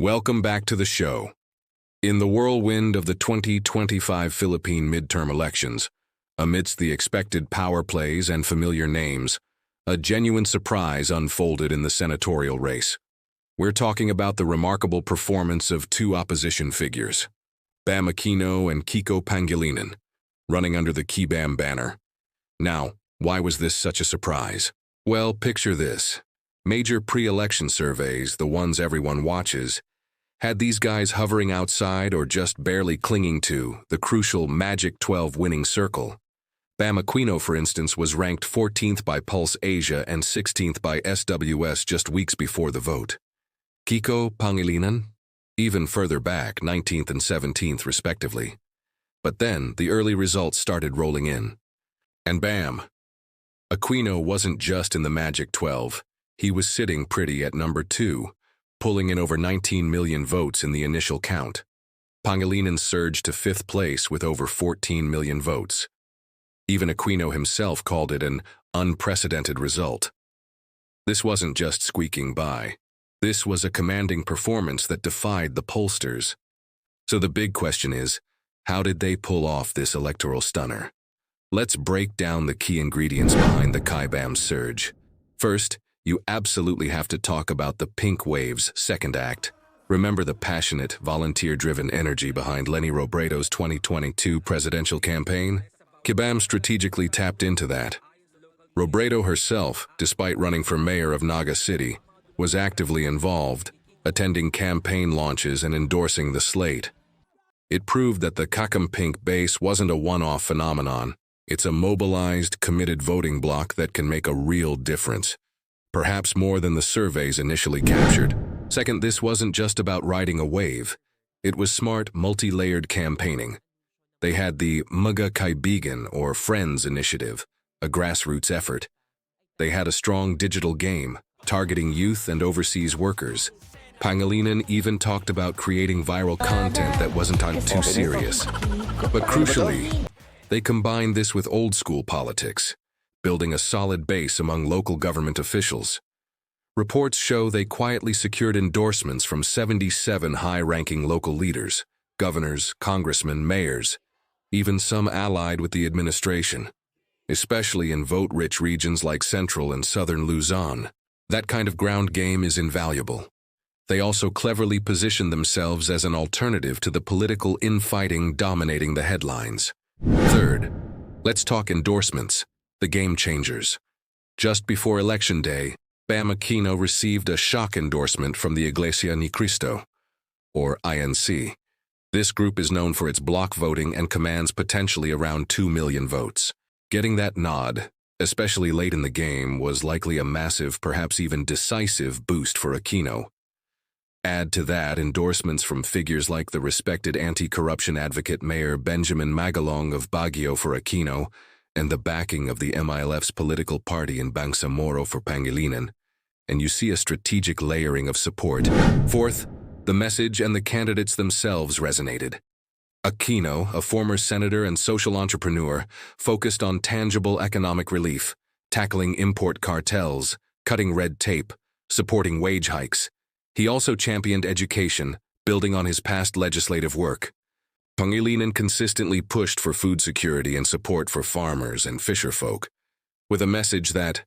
Welcome back to the show. In the whirlwind of the 2025 Philippine midterm elections, amidst the expected power plays and familiar names, a genuine surprise unfolded in the senatorial race. We're talking about the remarkable performance of two opposition figures, Aquino and Kiko Pangilinan, running under the KiBam banner. Now, why was this such a surprise? Well, picture this. Major pre-election surveys, the ones everyone watches, had these guys hovering outside or just barely clinging to the crucial Magic 12 winning circle. Aquino, for instance, was ranked 14th by Pulse Asia and 16th by SWS just weeks before the vote. Kiko Pangilinan, even further back, 19th and 17th respectively. But then, the early results started rolling in. And bam! Aquino wasn't just in the Magic 12. He was sitting pretty at number 2, pulling in over 19 million votes in the initial count. Pangilinan surged to 5th place with over 14 million votes. Even Aquino himself called it an unprecedented result. This wasn't just squeaking by. This was a commanding performance that defied the pollsters. So the big question is, how did they pull off this electoral stunner? Let's break down the key ingredients behind the KiBam surge. First, you absolutely have to talk about the Pink Wave's second act. Remember the passionate, volunteer-driven energy behind Leni Robredo's 2022 presidential campaign? KiBam strategically tapped into that. Robredo herself, despite running for mayor of Naga City, was actively involved, attending campaign launches and endorsing the slate. It proved that the Pink base wasn't a one-off phenomenon. It's a mobilized, committed voting bloc that can make a real difference. Perhaps more than the surveys initially captured. Second, this wasn't just about riding a wave. It was smart, multi-layered campaigning. They had the Mga Kaibigan, or Friends initiative, a grassroots effort. They had a strong digital game, targeting youth and overseas workers. Pangilinan even talked about creating viral content that wasn't too serious. But crucially, they combined this with old-school politics, building a solid base among local government officials. Reports show they quietly secured endorsements from 77 high-ranking local leaders, governors, congressmen, mayors, even some allied with the administration, especially in vote-rich regions like central and southern Luzon. That kind of ground game is invaluable. They also cleverly positioned themselves as an alternative to the political infighting dominating the headlines. Third, let's talk endorsements, the game changers. Just before Election Day, Aquino received a shock endorsement from the Iglesia ni Cristo, or INC. This group is known for its block voting and commands potentially around 2 million votes. Getting that nod, especially late in the game, was likely a massive, perhaps even decisive boost for Aquino. Add to that endorsements from figures like the respected anti-corruption advocate Mayor Benjamin Magalong of Baguio for Aquino, and the backing of the MILF's political party in Bangsamoro for Pangilinan, and you see a strategic layering of support. Fourth, the message and the candidates themselves resonated. Aquino, a former senator and social entrepreneur, focused on tangible economic relief, tackling import cartels, cutting red tape, supporting wage hikes. He also championed education, building on his past legislative work. Pangilinan consistently pushed for food security and support for farmers and fisherfolk, with a message that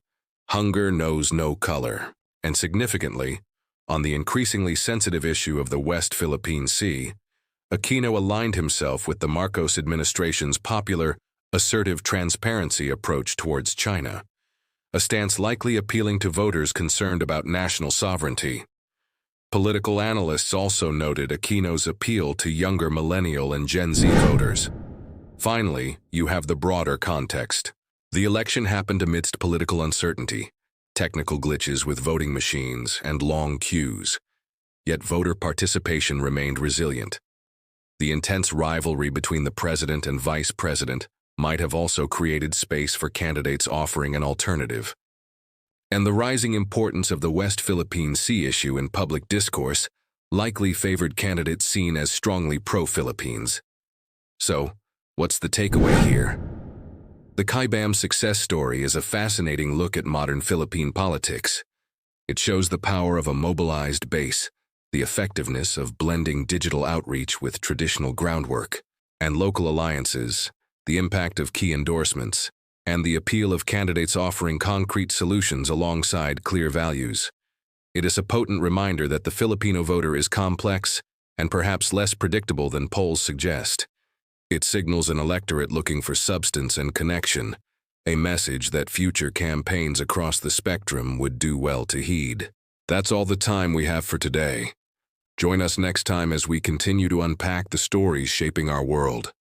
hunger knows no color, and significantly, on the increasingly sensitive issue of the West Philippine Sea, Aquino aligned himself with the Marcos administration's popular, assertive transparency approach towards China, a stance likely appealing to voters concerned about national sovereignty. Political analysts also noted Aquino's appeal to younger Millennial and Gen Z voters. Finally, you have the broader context. The election happened amidst political uncertainty, technical glitches with voting machines, and long queues. Yet voter participation remained resilient. The intense rivalry between the president and vice president might have also created space for candidates offering an alternative. And the rising importance of the West Philippine Sea issue in public discourse likely favored candidates seen as strongly pro-Philippines. So, what's the takeaway here? The KiBam success story is a fascinating look at modern Philippine politics. It shows the power of a mobilized base, the effectiveness of blending digital outreach with traditional groundwork, and local alliances, the impact of key endorsements, and the appeal of candidates offering concrete solutions alongside clear values. It is a potent reminder that the Filipino voter is complex and perhaps less predictable than polls suggest. It signals an electorate looking for substance and connection, a message that future campaigns across the spectrum would do well to heed. That's all the time we have for today. Join us next time as we continue to unpack the stories shaping our world.